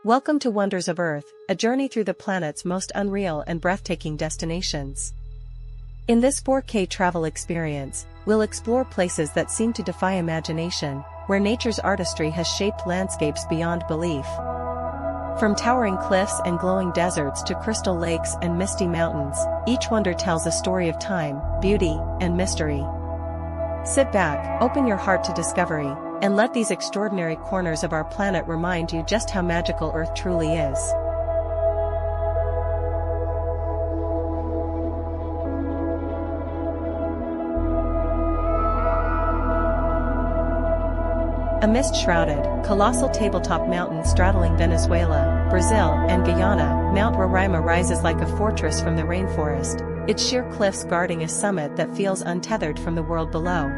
Welcome to Wonders of Earth, a journey through the planet's most unreal and breathtaking destinations. In this 4K travel experience, we'll explore places that seem to defy imagination, where nature's artistry has shaped landscapes beyond belief. From towering cliffs and glowing deserts to crystal lakes and misty mountains, each wonder tells a story of time, beauty, and mystery. Sit back, open your heart to discovery, and let these extraordinary corners of our planet remind you just how magical Earth truly is. A mist-shrouded, colossal tabletop mountain straddling Venezuela, Brazil, and Guyana, Mount Roraima rises like a fortress from the rainforest, its sheer cliffs guarding a summit that feels untethered from the world below.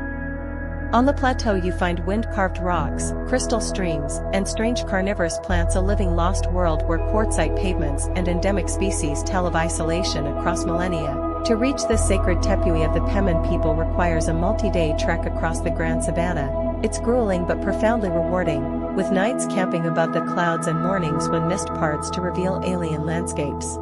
On the plateau you find wind-carved rocks, crystal streams, and strange carnivorous plants, a living lost world where quartzite pavements and endemic species tell of isolation across millennia. To reach this sacred tepuy of the Pemon people requires a multi-day trek across the Grand Savannah. It's grueling but profoundly rewarding, with nights camping above the clouds and mornings when mist parts to reveal alien landscapes.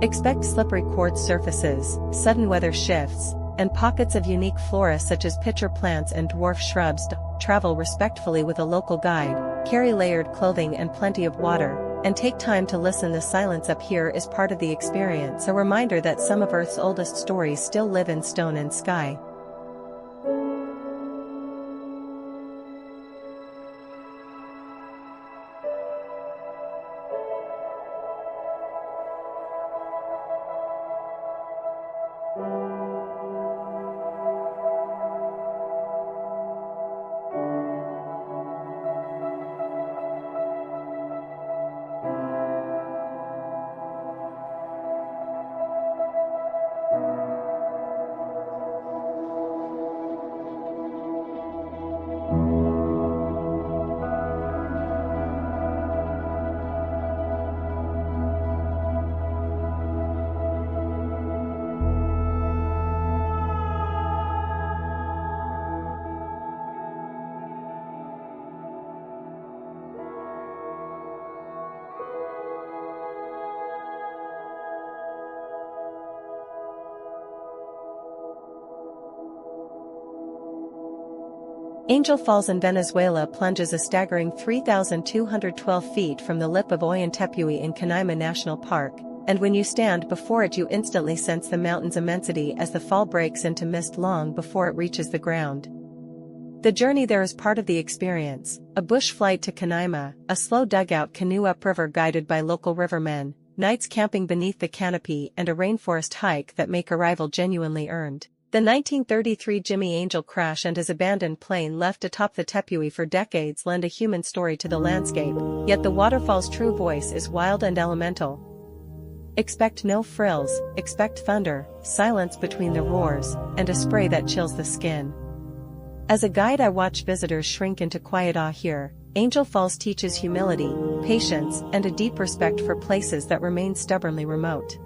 Expect slippery quartz surfaces, sudden weather shifts, and pockets of unique flora such as pitcher plants and dwarf shrubs. Travel respectfully with a local guide, carry layered clothing and plenty of water, and take time to listen. The silence up here is part of the experience, a reminder that some of Earth's oldest stories still live in stone and sky. Angel Falls in Venezuela plunges a staggering 3,212 feet from the lip of Ollantaytambo in Canaima National Park, and when you stand before it you instantly sense the mountain's immensity as the fall breaks into mist long before it reaches the ground. The journey there is part of the experience, a bush flight to Canaima, a slow dugout canoe upriver guided by local rivermen, nights camping beneath the canopy, and a rainforest hike that make arrival genuinely earned. The 1933 Jimmy Angel crash and his abandoned plane left atop the tepuy for decades lend a human story to the landscape, yet the waterfall's true voice is wild and elemental. Expect no frills, expect thunder, silence between the roars, and a spray that chills the skin. As a guide I watch visitors shrink into quiet awe here. Angel Falls teaches humility, patience, and a deep respect for places that remain stubbornly remote.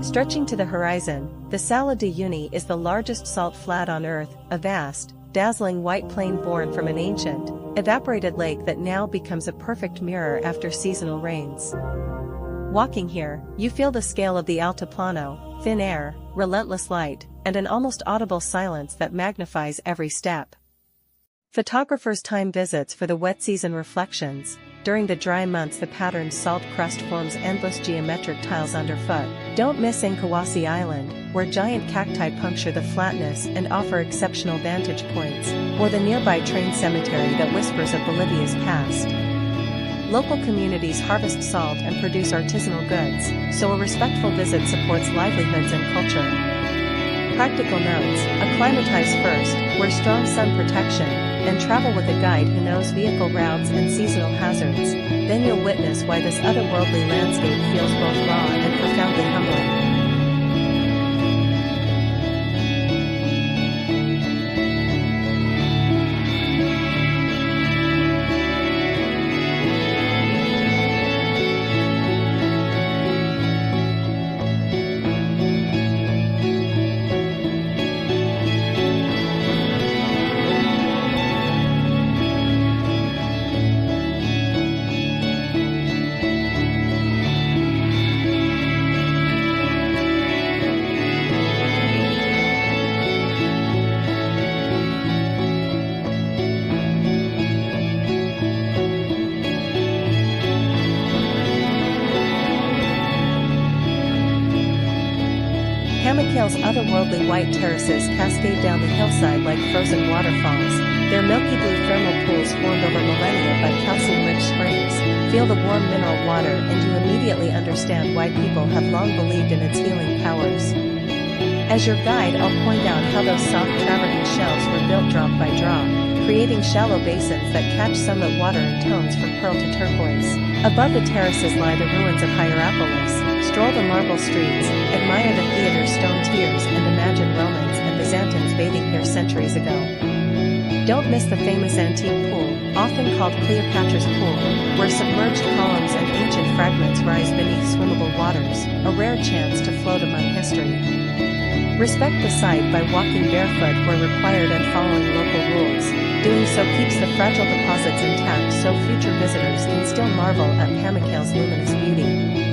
Stretching to the horizon, the Sala de Uyuni is the largest salt flat on Earth, a vast, dazzling white plain born from an ancient, evaporated lake that now becomes a perfect mirror after seasonal rains. Walking here, you feel the scale of the altiplano, thin air, relentless light, and an almost audible silence that magnifies every step. Photographers time visits for the wet season reflections. During the dry months the patterned salt crust forms endless geometric tiles underfoot. Don't miss Nkawasi Island, where giant cacti puncture the flatness and offer exceptional vantage points, or the nearby train cemetery that whispers of Bolivia's past. Local communities harvest salt and produce artisanal goods, so a respectful visit supports livelihoods and culture. Practical notes: acclimatize first, wear strong sun protection, and travel with a guide who knows vehicle routes and seasonal hazards. Then you'll witness why this otherworldly landscape feels both raw and profoundly humbling. Pamukale's otherworldly white terraces cascade down the hillside like frozen waterfalls, their milky blue thermal pools formed over millennia by calcium-rich springs. Feel the warm mineral water and you immediately understand why people have long believed in its healing powers. As your guide, I'll point out how those soft travertine shells were built drop by drop, creating shallow basins that catch sunlit water in tones from pearl to turquoise. Above the terraces lie the ruins of Hierapolis. Stroll the marble streets, admire the theater's stone tiers and imagine Romans and Byzantines bathing here centuries ago. Don't miss the famous antique pool, often called Cleopatra's Pool, where submerged columns and ancient fragments rise beneath swimmable waters, a rare chance to float among history. Respect the site by walking barefoot where required and following local rules. Doing so keeps the fragile deposits intact so future visitors can still marvel at Pamukale's luminous beauty.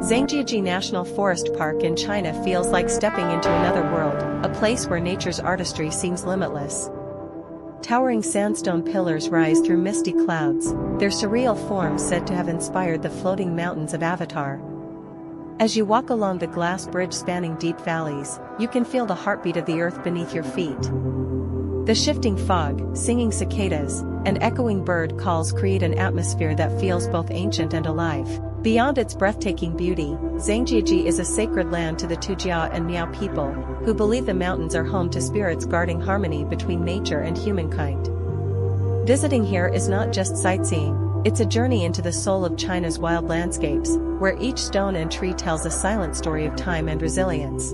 Zhangjiajie National Forest Park in China feels like stepping into another world, a place where nature's artistry seems limitless. Towering sandstone pillars rise through misty clouds, their surreal forms said to have inspired the floating mountains of Avatar. As you walk along the glass bridge spanning deep valleys, you can feel the heartbeat of the earth beneath your feet. The shifting fog, singing cicadas, and echoing bird calls create an atmosphere that feels both ancient and alive. Beyond its breathtaking beauty, Zhangjiajie is a sacred land to the Tujia and Miao people, who believe the mountains are home to spirits guarding harmony between nature and humankind. Visiting here is not just sightseeing, it's a journey into the soul of China's wild landscapes, where each stone and tree tells a silent story of time and resilience.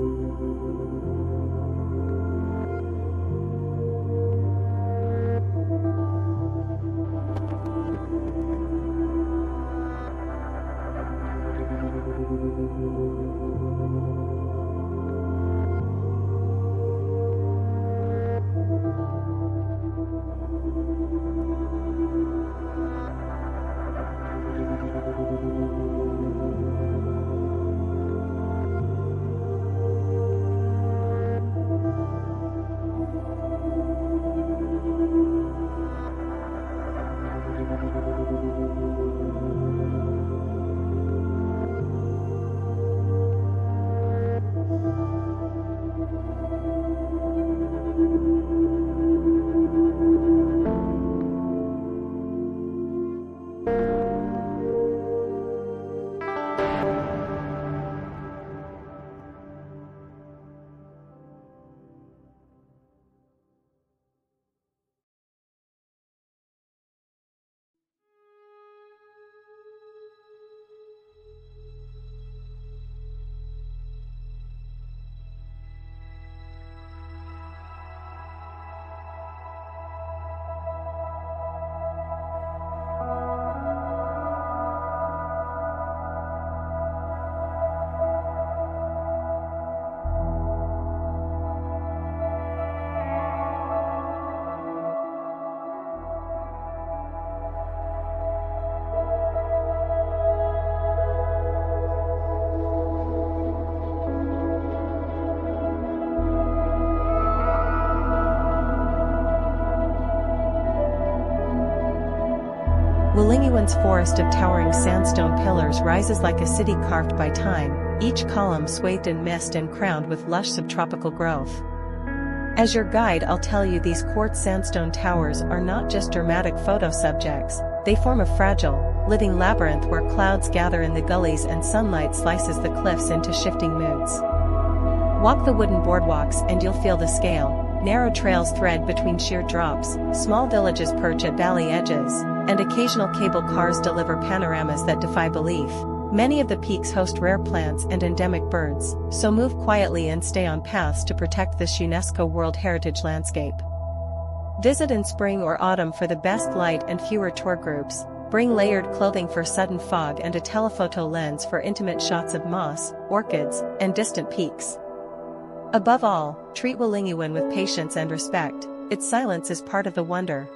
Wulingyuan's forest of towering sandstone pillars rises like a city carved by time, each column swathed in mist and crowned with lush subtropical growth. As your guide, I'll tell you these quartz sandstone towers are not just dramatic photo subjects, they form a fragile, living labyrinth where clouds gather in the gullies and sunlight slices the cliffs into shifting moods. Walk the wooden boardwalks and you'll feel the scale. Narrow trails thread between sheer drops, small villages perch at valley edges, and occasional cable cars deliver panoramas that defy belief. Many of the peaks host rare plants and endemic birds, so move quietly and stay on paths to protect this UNESCO World Heritage landscape. Visit in spring or autumn for the best light and fewer tour groups. Bring layered clothing for sudden fog and a telephoto lens for intimate shots of moss, orchids, and distant peaks. Above all, treat Wulingyuan with patience and respect. Its silence is part of the wonder.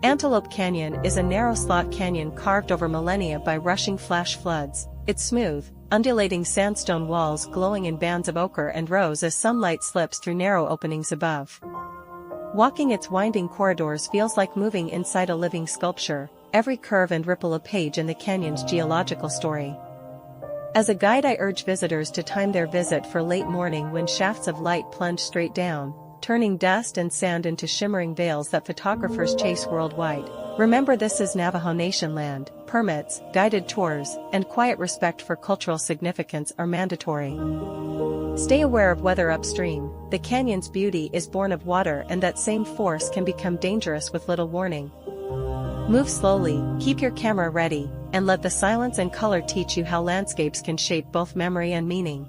Antelope Canyon is a narrow slot canyon carved over millennia by rushing flash floods, its smooth, undulating sandstone walls glowing in bands of ochre and rose as sunlight slips through narrow openings above. Walking its winding corridors feels like moving inside a living sculpture, every curve and ripple a page in the canyon's geological story. As a guide, I urge visitors to time their visit for late morning when shafts of light plunge straight down, turning dust and sand into shimmering veils that photographers chase worldwide. Remember, this is Navajo Nation land. Permits, guided tours, and quiet respect for cultural significance are mandatory. Stay aware of weather upstream. The canyon's beauty is born of water, and that same force can become dangerous with little warning. Move slowly, keep your camera ready, and let the silence and color teach you how landscapes can shape both memory and meaning.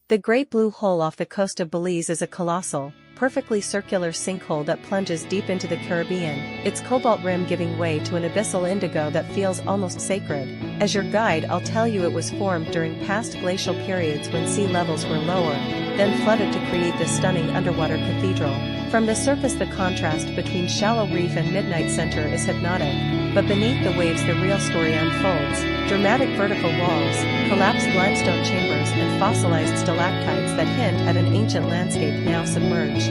The Great Blue Hole off the coast of Belize is a colossal, perfectly circular sinkhole that plunges deep into the Caribbean, its cobalt rim giving way to an abyssal indigo that feels almost sacred. As your guide, I'll tell you it was formed during past glacial periods when sea levels were lower, then flooded to create this stunning underwater cathedral. From the surface, the contrast between shallow reef and midnight center is hypnotic, but beneath the waves the real story unfolds. Dramatic vertical walls, collapsed limestone chambers and fossilized stalactites that hint at an ancient landscape now submerged.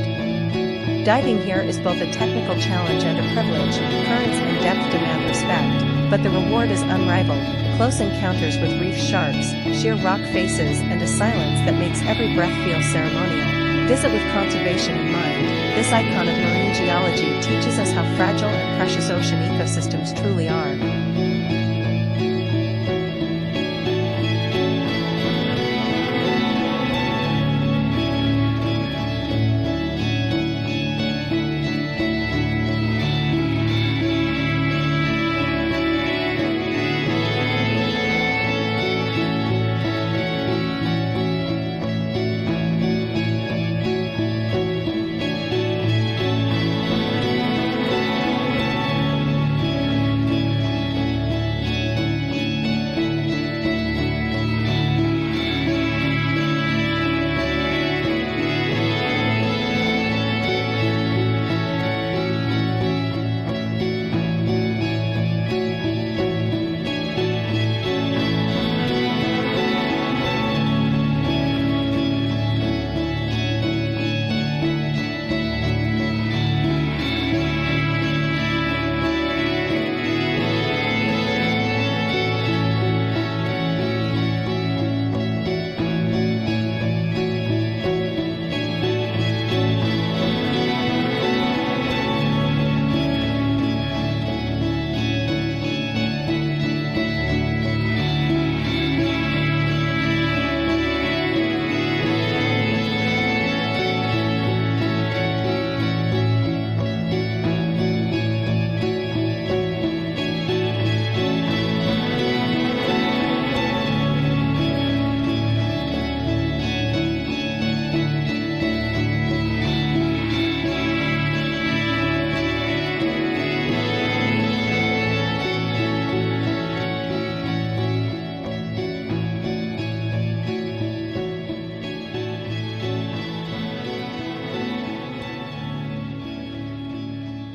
Diving here is both a technical challenge and a privilege. Currents and depth demand respect, but the reward is unrivaled. Close encounters with reef sharks, sheer rock faces, and a silence that makes every breath feel ceremonial. Visit with conservation in mind. This icon of marine geology teaches us how fragile and precious ocean ecosystems truly are.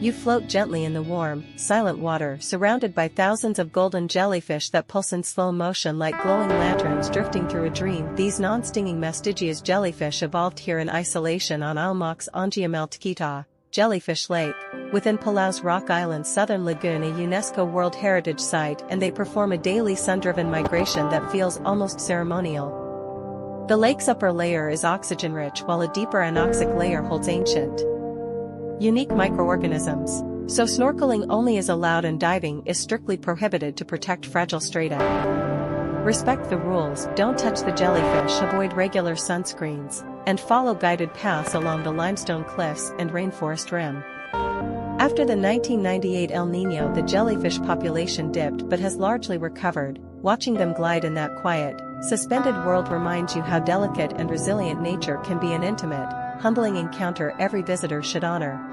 You float gently in the warm, silent water surrounded by thousands of golden jellyfish that pulse in slow motion like glowing lanterns drifting through a dream. These non-stinging mastigious jellyfish evolved here in isolation on Almack's Angiameltkita, Jellyfish Lake, within Palau's Rock Island's southern lagoon, a UNESCO World Heritage Site, and they perform a daily sun-driven migration that feels almost ceremonial. The lake's upper layer is oxygen-rich while a deeper anoxic layer holds ancient, unique microorganisms, so snorkeling only is allowed and diving is strictly prohibited to protect fragile strata. Respect the rules, don't touch the jellyfish, avoid regular sunscreens, and follow guided paths along the limestone cliffs and rainforest rim. After the 1998 El Niño, the jellyfish population dipped but has largely recovered. Watching them glide in that quiet, suspended world reminds you how delicate and resilient nature can be, an intimate, humbling encounter every visitor should honor.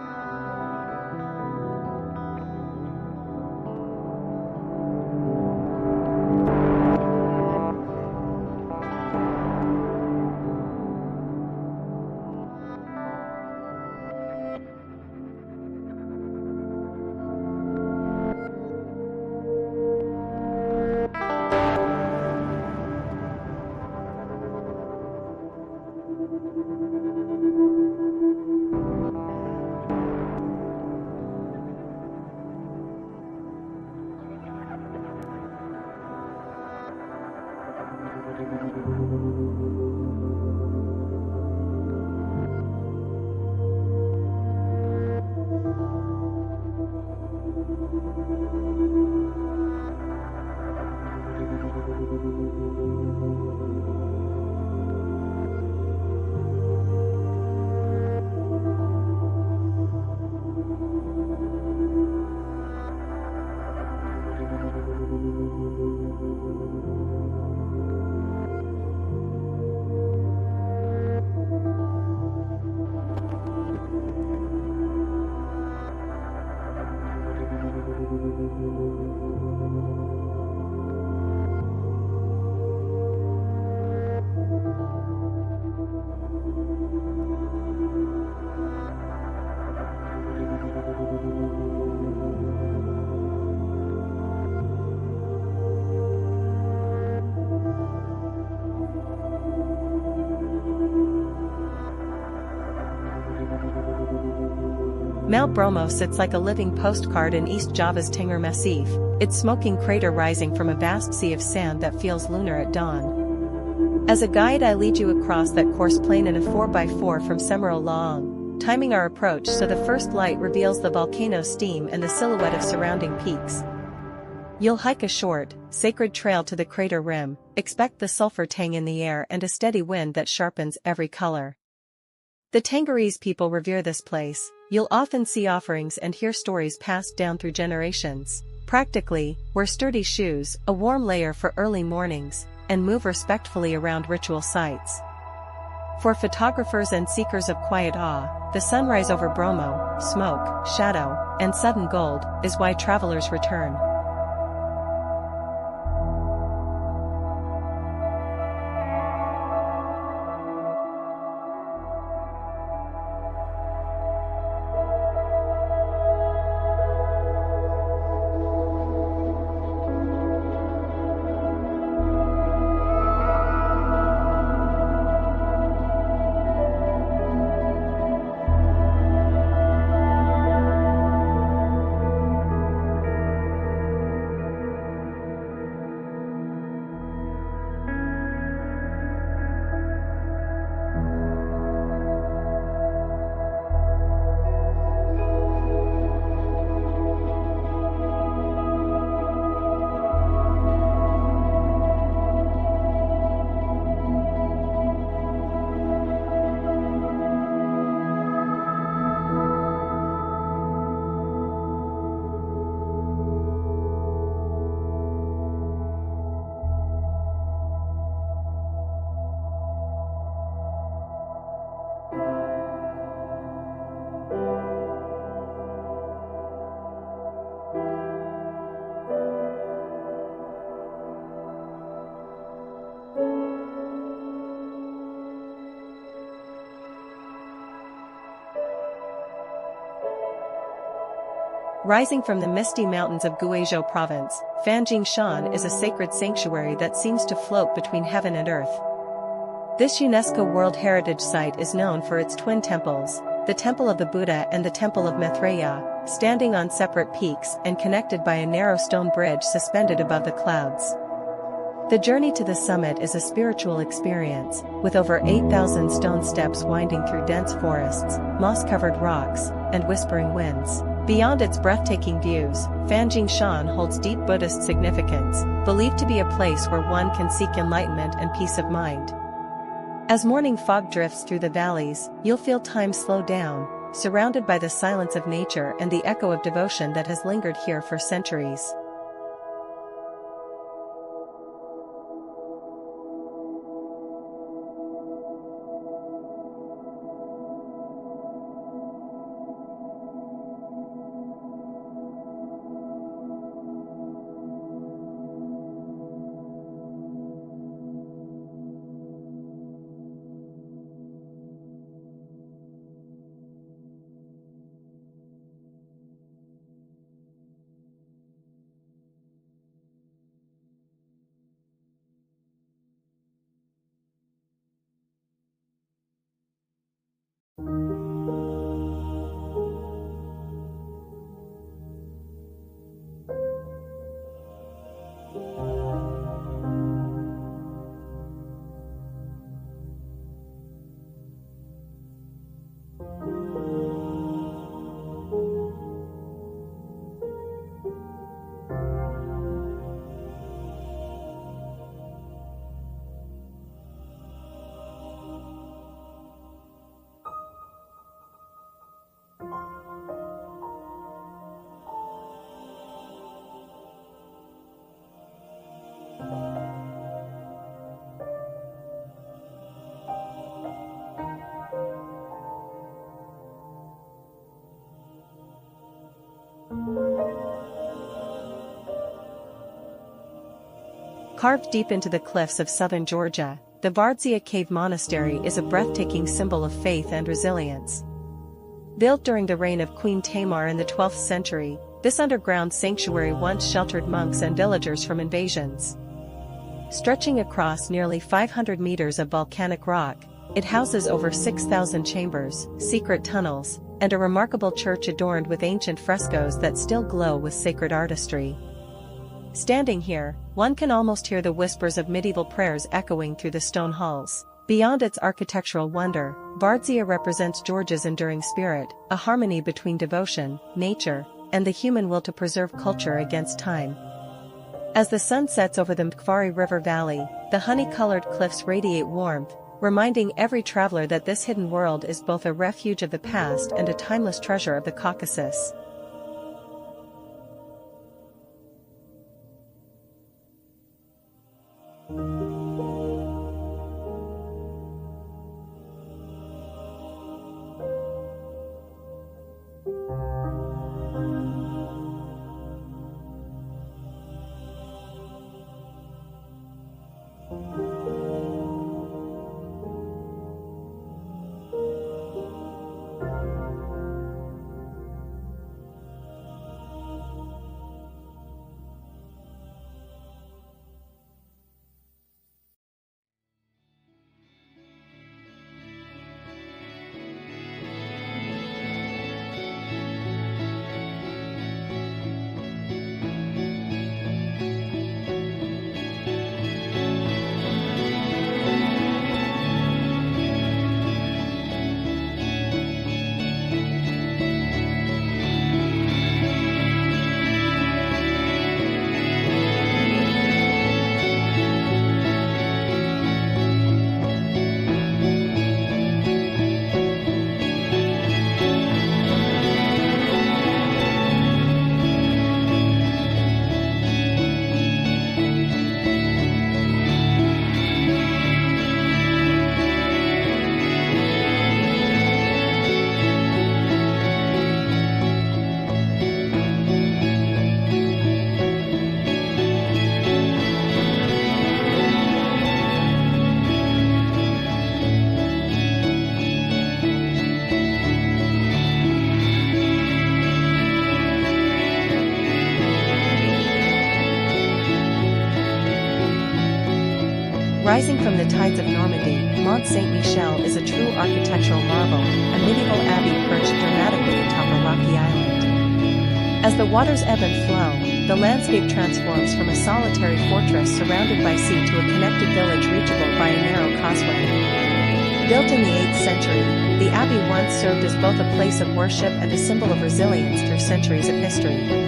Mount Bromo sits like a living postcard in East Java's Tengger Massif, its smoking crater rising from a vast sea of sand that feels lunar at dawn. As a guide, I lead you across that course plain in a 4x4 from Semeru Laong, timing our approach so the first light reveals the volcano's steam and the silhouette of surrounding peaks. You'll hike a short, sacred trail to the crater rim, expect the sulfur tang in the air and a steady wind that sharpens every color. The Tenggerese people revere this place. You'll often see offerings and hear stories passed down through generations. Practically, wear sturdy shoes, a warm layer for early mornings, and move respectfully around ritual sites. For photographers and seekers of quiet awe, the sunrise over Bromo, smoke, shadow, and sudden gold, is why travelers return. Rising from the misty mountains of Guizhou province, Fanjingshan is a sacred sanctuary that seems to float between heaven and earth. This UNESCO World Heritage Site is known for its twin temples, the Temple of the Buddha and the Temple of Maitreya, standing on separate peaks and connected by a narrow stone bridge suspended above the clouds. The journey to the summit is a spiritual experience, with over 8,000 stone steps winding through dense forests, moss-covered rocks, and whispering winds. Beyond its breathtaking views, Fanjingshan holds deep Buddhist significance, believed to be a place where one can seek enlightenment and peace of mind. As morning fog drifts through the valleys, you'll feel time slow down, surrounded by the silence of nature and the echo of devotion that has lingered here for centuries. Carved deep into the cliffs of southern Georgia, the Vardzia Cave Monastery is a breathtaking symbol of faith and resilience. Built during the reign of Queen Tamar in the 12th century, this underground sanctuary once sheltered monks and villagers from invasions. Stretching across nearly 500 meters of volcanic rock, it houses over 6,000 chambers, secret tunnels, and a remarkable church adorned with ancient frescoes that still glow with sacred artistry. Standing here, one can almost hear the whispers of medieval prayers echoing through the stone halls. Beyond its architectural wonder, Vardzia represents Georgia's enduring spirit, a harmony between devotion, nature, and the human will to preserve culture against time. As the sun sets over the Mkvari River Valley, the honey-colored cliffs radiate warmth, reminding every traveler that this hidden world is both a refuge of the past and a timeless treasure of the Caucasus. Rising from the tides of Normandy, Mont Saint-Michel is a true architectural marvel, a medieval abbey perched dramatically atop a rocky island. As the waters ebb and flow, the landscape transforms from a solitary fortress surrounded by sea to a connected village reachable by a narrow causeway. Built in the 8th century, the abbey once served as both a place of worship and a symbol of resilience through centuries of history.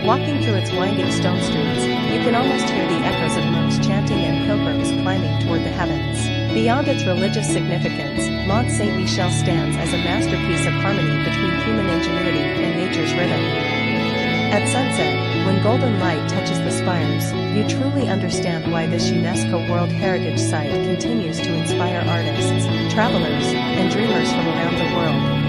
Walking through its winding stone streets, you can almost hear the echoes of monks chanting and pilgrims climbing toward the heavens. Beyond its religious significance, Mont Saint-Michel stands as a masterpiece of harmony between human ingenuity and nature's rhythm. At sunset, when golden light touches the spires, you truly understand why this UNESCO World Heritage Site continues to inspire artists, travelers, and dreamers from around the world.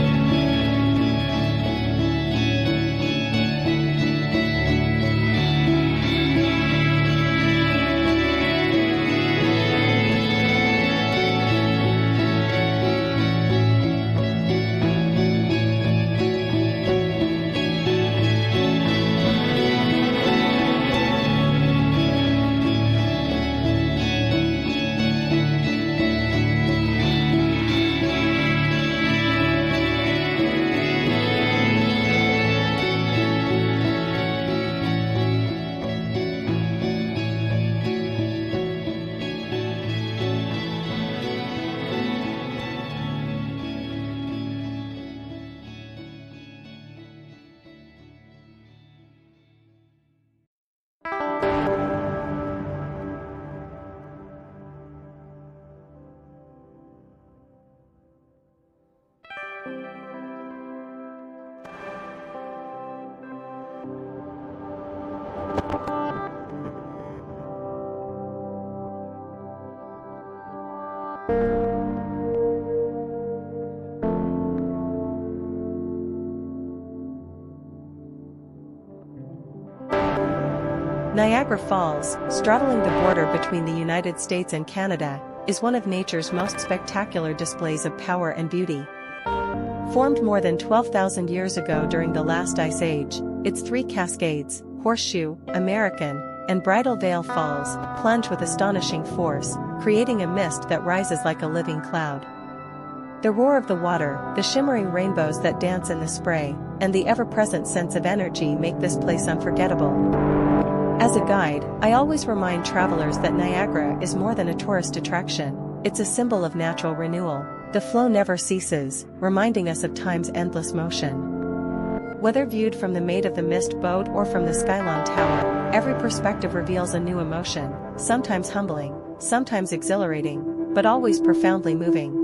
Niagara Falls, straddling the border between the United States and Canada, is one of nature's most spectacular displays of power and beauty. Formed more than 12,000 years ago during the last ice age, its three cascades, Horseshoe, American, and Bridal Veil Falls, plunge with astonishing force, creating a mist that rises like a living cloud. The roar of the water, the shimmering rainbows that dance in the spray, and the ever-present sense of energy make this place unforgettable. As a guide, I always remind travelers that Niagara is more than a tourist attraction. It's a symbol of natural renewal. The flow never ceases, reminding us of time's endless motion. Whether viewed from the Maid of the Mist boat or from the Skylon Tower, every perspective reveals a new emotion, sometimes humbling, sometimes exhilarating, but always profoundly moving.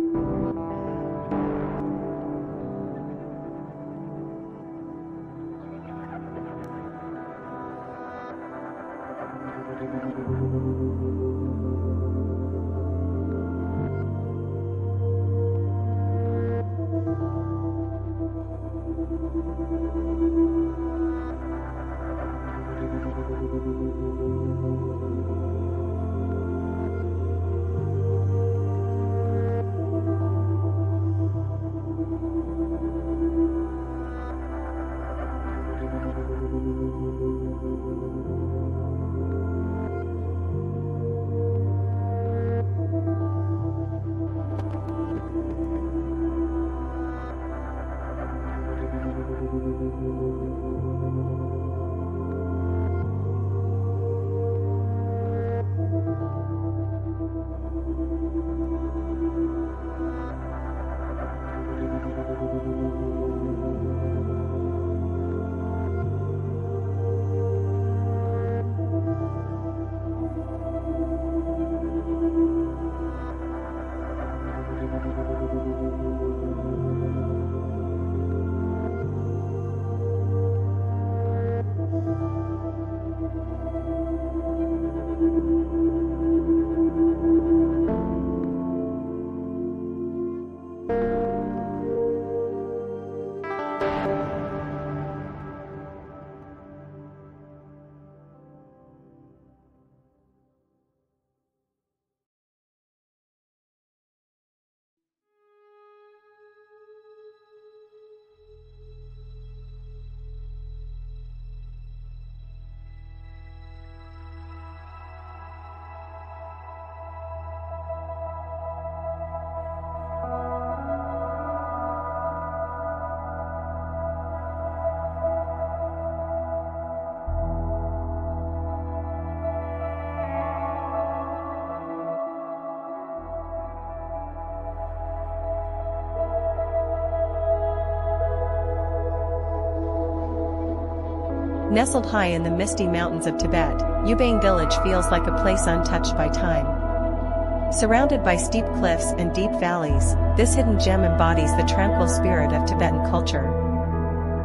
Nestled high in the misty mountains of Tibet, Yubang village feels like a place untouched by time. Surrounded by steep cliffs and deep valleys, this hidden gem embodies the tranquil spirit of Tibetan culture.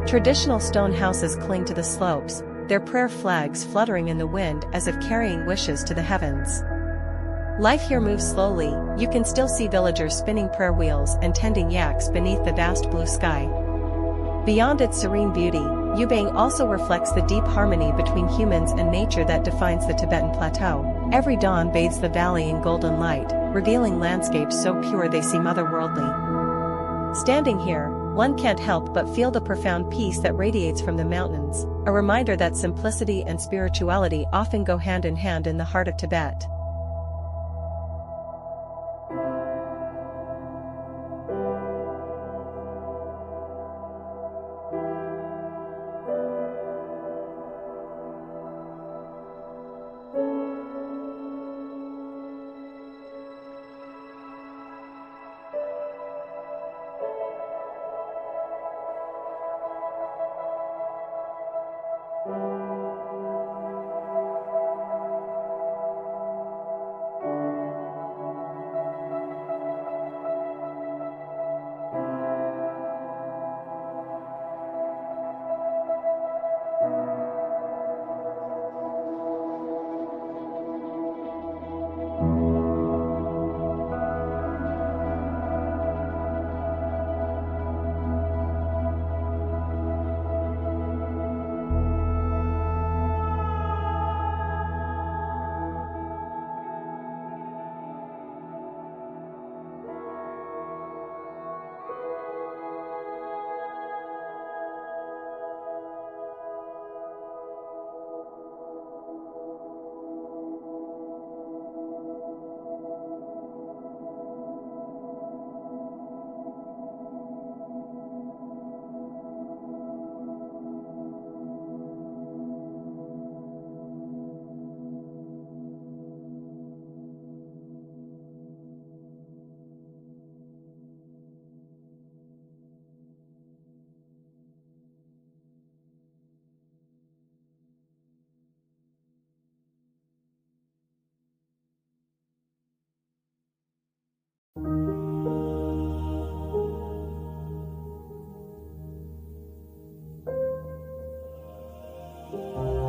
Traditional stone houses cling to the slopes, their prayer flags fluttering in the wind as if carrying wishes to the heavens. Life here moves slowly, you can still see villagers spinning prayer wheels and tending yaks beneath the vast blue sky. Beyond its serene beauty, Yubang also reflects the deep harmony between humans and nature that defines the Tibetan plateau. Every dawn bathes the valley in golden light, revealing landscapes so pure they seem otherworldly. Standing here, one can't help but feel the profound peace that radiates from the mountains, a reminder that simplicity and spirituality often go hand in hand in the heart of Tibet.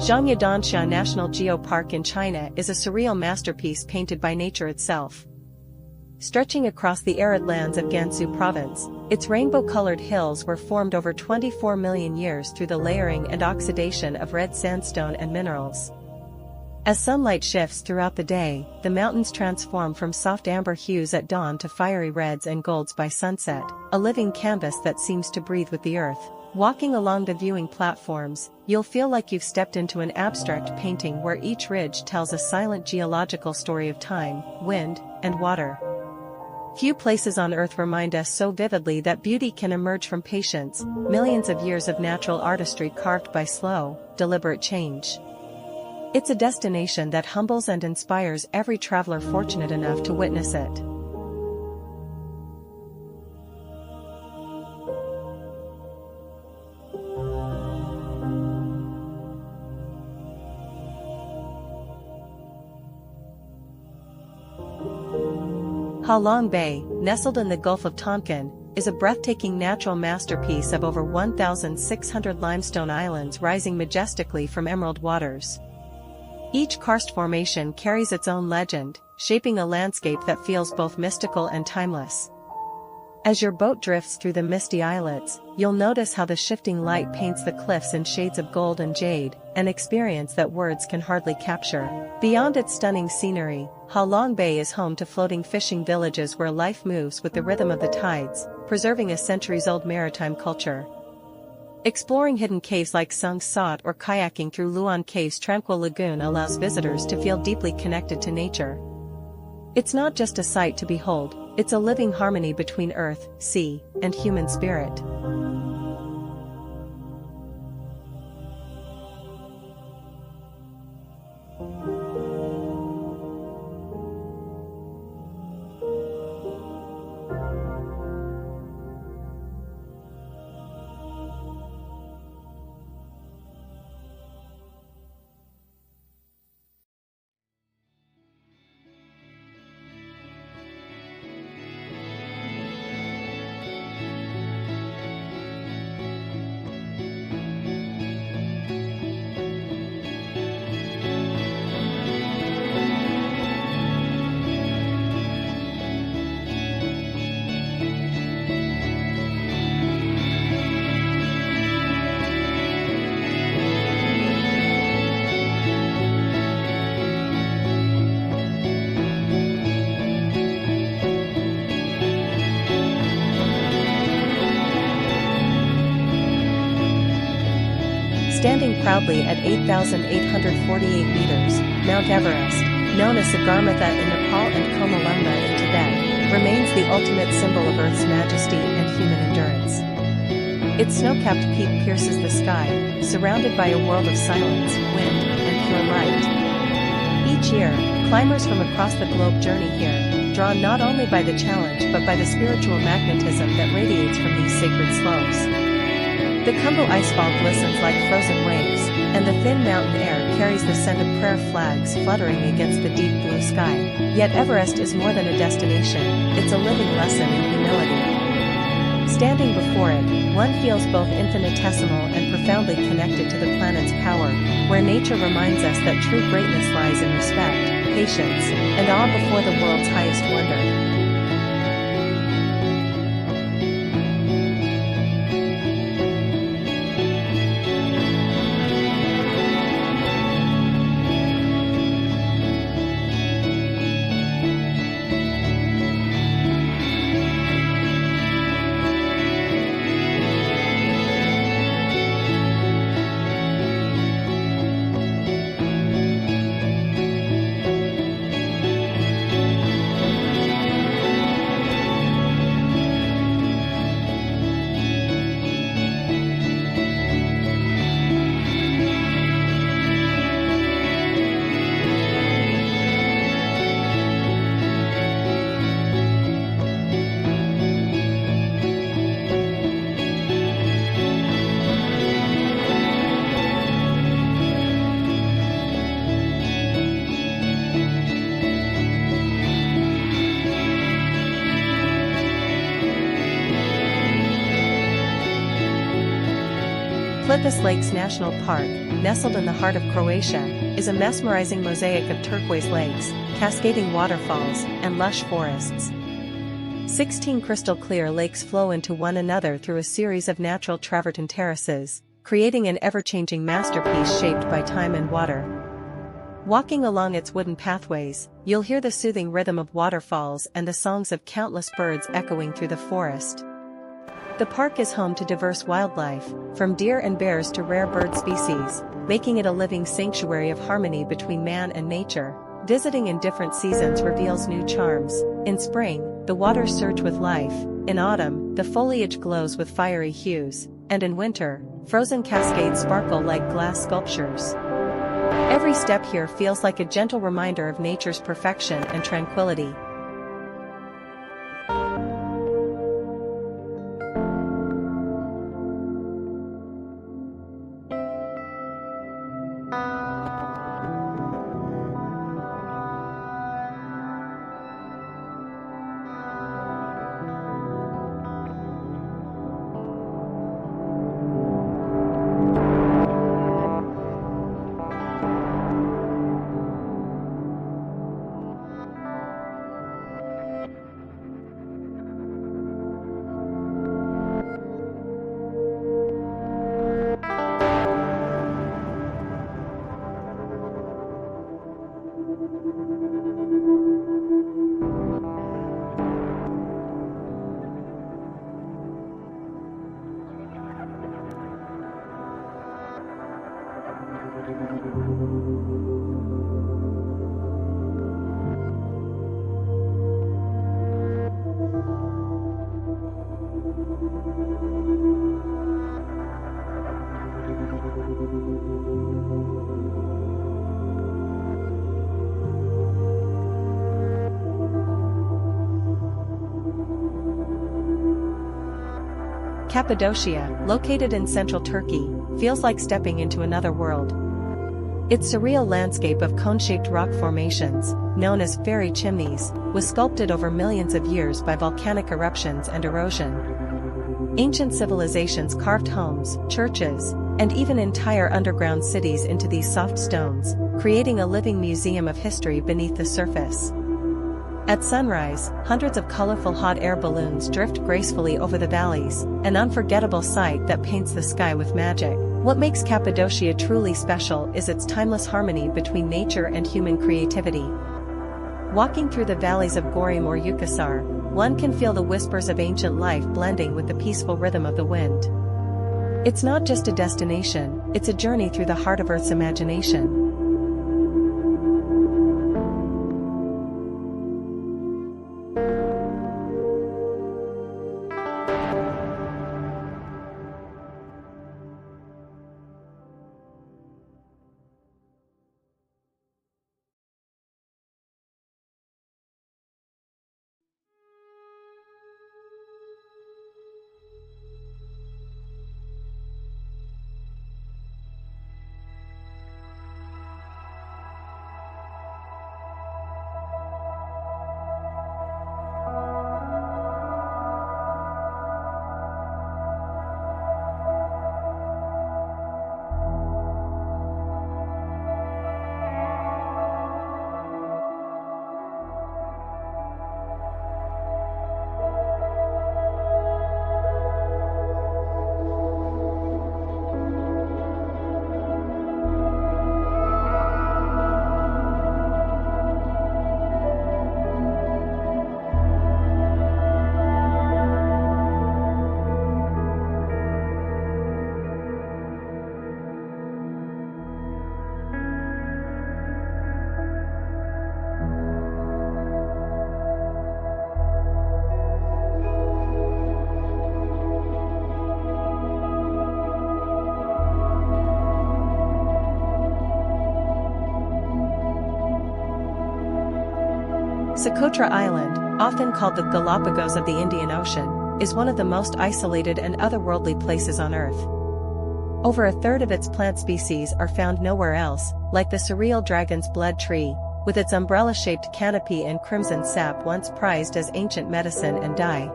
Zhangyadansha National Geopark in China is a surreal masterpiece painted by nature itself. Stretching across the arid lands of Gansu province, its rainbow-colored hills were formed over 24 million years through the layering and oxidation of red sandstone and minerals. As sunlight shifts throughout the day, the mountains transform from soft amber hues at dawn to fiery reds and golds by sunset, a living canvas that seems to breathe with the earth. Walking along the viewing platforms, you'll feel like you've stepped into an abstract painting where each ridge tells a silent geological story of time, wind, and water. Few places on Earth remind us so vividly that beauty can emerge from patience, millions of years of natural artistry carved by slow, deliberate change. It's a destination that humbles and inspires every traveler fortunate enough to witness it. Halong Bay, nestled in the Gulf of Tonkin, is a breathtaking natural masterpiece of over 1,600 limestone islands rising majestically from emerald waters. Each karst formation carries its own legend, shaping a landscape that feels both mystical and timeless. As your boat drifts through the misty islets, you'll notice how the shifting light paints the cliffs in shades of gold and jade, an experience that words can hardly capture. Beyond its stunning scenery, Halong Bay is home to floating fishing villages where life moves with the rhythm of the tides, preserving a centuries-old maritime culture. Exploring hidden caves like Sung Sot or kayaking through Luan Cave's tranquil lagoon allows visitors to feel deeply connected to nature. It's not just a sight to behold, it's a living harmony between earth, sea, and human spirit. Standing proudly at 8,848 meters, Mount Everest, known as Sagarmatha in Nepal and Komalungma in Tibet, remains the ultimate symbol of Earth's majesty and human endurance. Its snow-capped peak pierces the sky, surrounded by a world of silence, wind, and pure light. Each year, climbers from across the globe journey here, drawn not only by the challenge but by the spiritual magnetism that radiates from these sacred slopes. The Khumbu icefall glistens like frozen waves, and the thin mountain air carries the scent of prayer flags fluttering against the deep blue sky. Yet Everest is more than a destination, it's a living lesson in humility. Standing before it, one feels both infinitesimal and profoundly connected to the planet's power, where nature reminds us that true greatness lies in respect, patience, and awe before the world's highest wonder. Jellyfish Lake's National Park, nestled in the heart of Croatia, is a mesmerizing mosaic of turquoise lakes, cascading waterfalls, and lush forests. 16 crystal-clear lakes flow into one another through a series of natural travertine terraces, creating an ever-changing masterpiece shaped by time and water. Walking along its wooden pathways, you'll hear the soothing rhythm of waterfalls and the songs of countless birds echoing through the forest. The park is home to diverse wildlife, from deer and bears to rare bird species, making it a living sanctuary of harmony between man and nature. Visiting in different seasons reveals new charms. In spring, the waters surge with life, in autumn, the foliage glows with fiery hues, and in winter, frozen cascades sparkle like glass sculptures. Every step here feels like a gentle reminder of nature's perfection and tranquility. Cappadocia, located in central Turkey, feels like stepping into another world. Its surreal landscape of cone-shaped rock formations, known as fairy chimneys, was sculpted over millions of years by volcanic eruptions and erosion. Ancient civilizations carved homes, churches, and even entire underground cities into these soft stones, creating a living museum of history beneath the surface. At sunrise, hundreds of colorful hot air balloons drift gracefully over the valleys, an unforgettable sight that paints the sky with magic. What makes Cappadocia truly special is its timeless harmony between nature and human creativity. Walking through the valleys of Gorim or Yukasar, one can feel the whispers of ancient life blending with the peaceful rhythm of the wind. It's not just a destination, it's a journey through the heart of Earth's imagination. Socotra Island, often called the Galapagos of the Indian Ocean, is one of the most isolated and otherworldly places on Earth. Over a third of its plant species are found nowhere else, like the surreal dragon's blood tree, with its umbrella-shaped canopy and crimson sap once prized as ancient medicine and dye.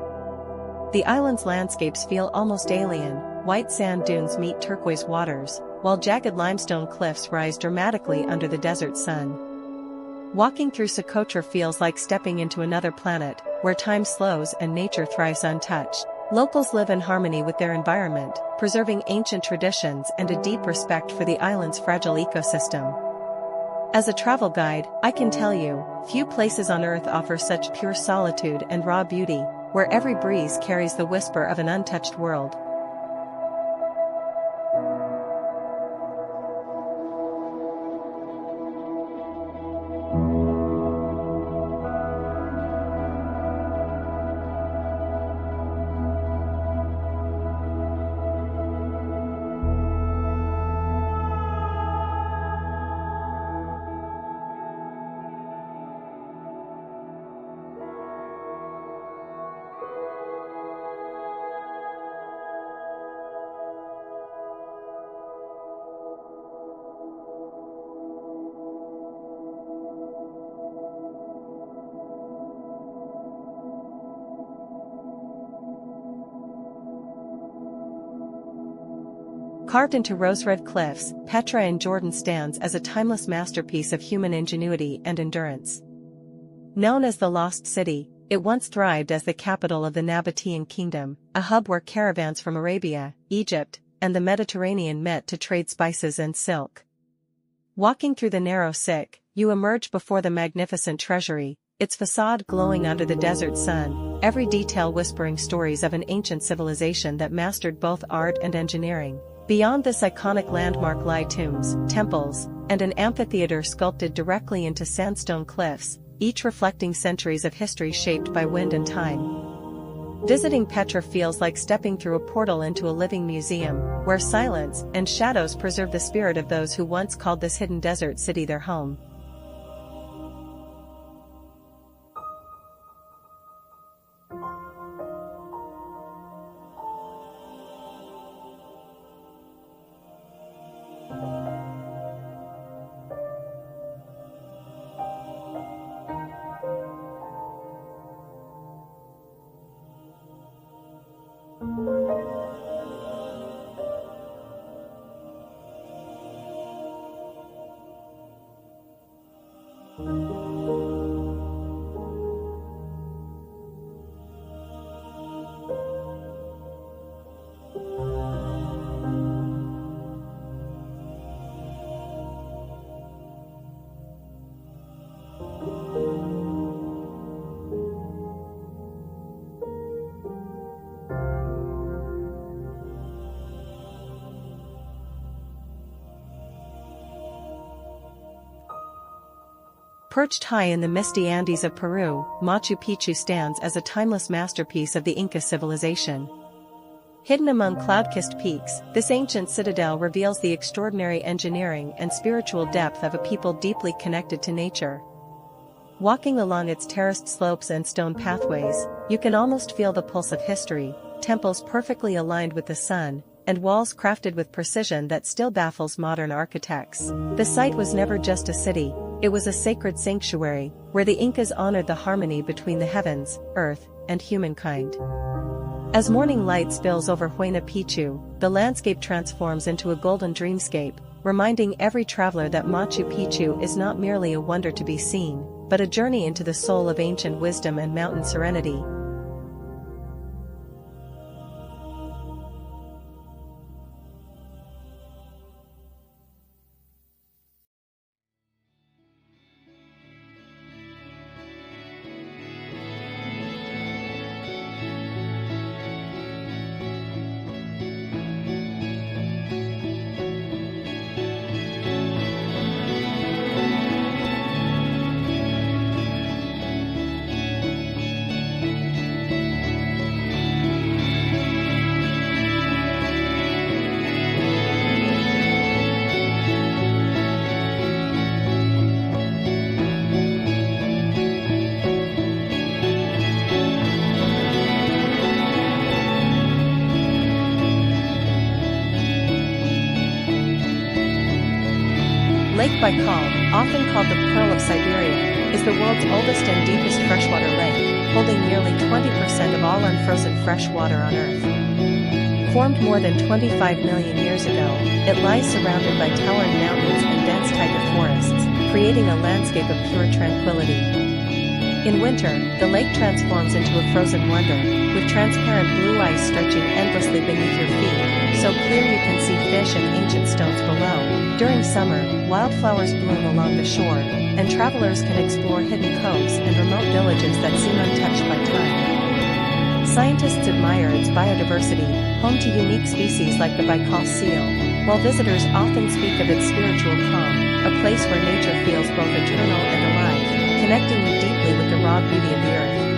The island's landscapes feel almost alien, white sand dunes meet turquoise waters, while jagged limestone cliffs rise dramatically under the desert sun. Walking through Socotra feels like stepping into another planet, where time slows and nature thrives untouched. Locals live in harmony with their environment, preserving ancient traditions and a deep respect for the island's fragile ecosystem. As a travel guide, I can tell you, few places on Earth offer such pure solitude and raw beauty, where every breeze carries the whisper of an untouched world. Carved into rose-red cliffs, Petra in Jordan stands as a timeless masterpiece of human ingenuity and endurance. Known as the Lost City, it once thrived as the capital of the Nabatean kingdom, a hub where caravans from Arabia, Egypt, and the Mediterranean met to trade spices and silk. Walking through the narrow Siq, you emerge before the magnificent treasury, its facade glowing under the desert sun, every detail whispering stories of an ancient civilization that mastered both art and engineering. Beyond this iconic landmark lie tombs, temples, and an amphitheater sculpted directly into sandstone cliffs, each reflecting centuries of history shaped by wind and time. Visiting Petra feels like stepping through a portal into a living museum, where silence and shadows preserve the spirit of those who once called this hidden desert city their home. Perched high in the misty Andes of Peru, Machu Picchu stands as a timeless masterpiece of the Inca civilization. Hidden among cloud-kissed peaks, this ancient citadel reveals the extraordinary engineering and spiritual depth of a people deeply connected to nature. Walking along its terraced slopes and stone pathways, you can almost feel the pulse of history, temples perfectly aligned with the sun, and walls crafted with precision that still baffles modern architects. The site was never just a city, it was a sacred sanctuary, where the Incas honored the harmony between the heavens, earth, and humankind. As morning light spills over Huayna Picchu, the landscape transforms into a golden dreamscape, reminding every traveler that Machu Picchu is not merely a wonder to be seen, but a journey into the soul of ancient wisdom and mountain serenity. Lake Baikal, often called the Pearl of Siberia, is the world's oldest and deepest freshwater lake, holding nearly 20% of all unfrozen fresh water on Earth. Formed more than 25 million years ago, it lies surrounded by towering mountains and dense taiga forests, creating a landscape of pure tranquility. In winter, the lake transforms into a frozen wonder, with transparent blue ice stretching endlessly beneath your feet, so clear you can see fish and ancient stones below. During summer, wildflowers bloom along the shore, and travelers can explore hidden coves and remote villages that seem untouched by time. Scientists admire its biodiversity, home to unique species like the Baikal seal, while visitors often speak of its spiritual calm, a place where nature feels both eternal and alive, connecting you deeply with the raw beauty of the earth.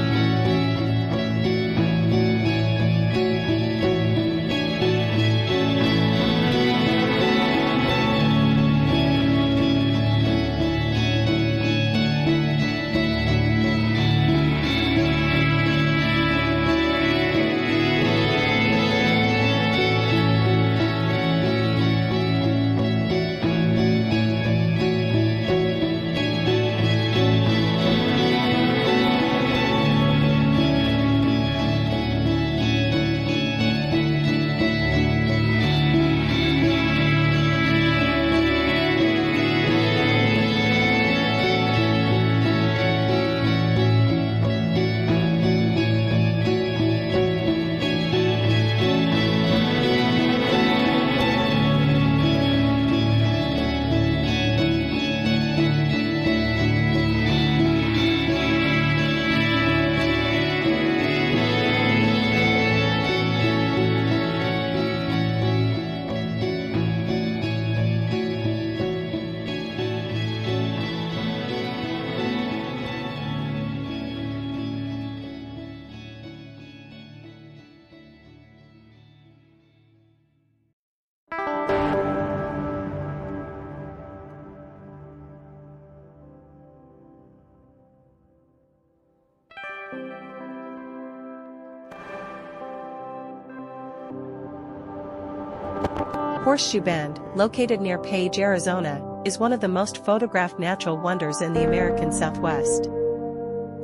Horseshoe Bend, located near Page, Arizona, is one of the most photographed natural wonders in the American Southwest.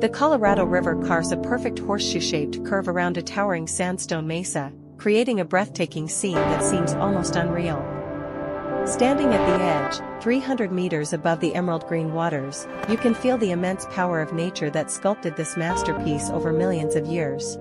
The Colorado River carves a perfect horseshoe-shaped curve around a towering sandstone mesa, creating a breathtaking scene that seems almost unreal. Standing at the edge, 300 meters above the emerald green waters, you can feel the immense power of nature that sculpted this masterpiece over millions of years.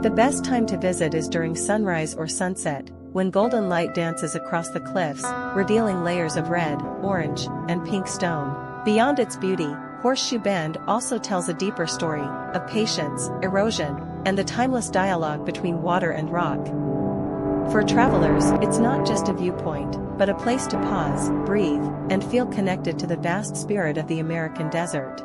The best time to visit is during sunrise or sunset, when golden light dances across the cliffs, revealing layers of red, orange, and pink stone. Beyond its beauty, Horseshoe Bend also tells a deeper story, of patience, erosion, and the timeless dialogue between water and rock. For travelers, it's not just a viewpoint, but a place to pause, breathe, and feel connected to the vast spirit of the American desert.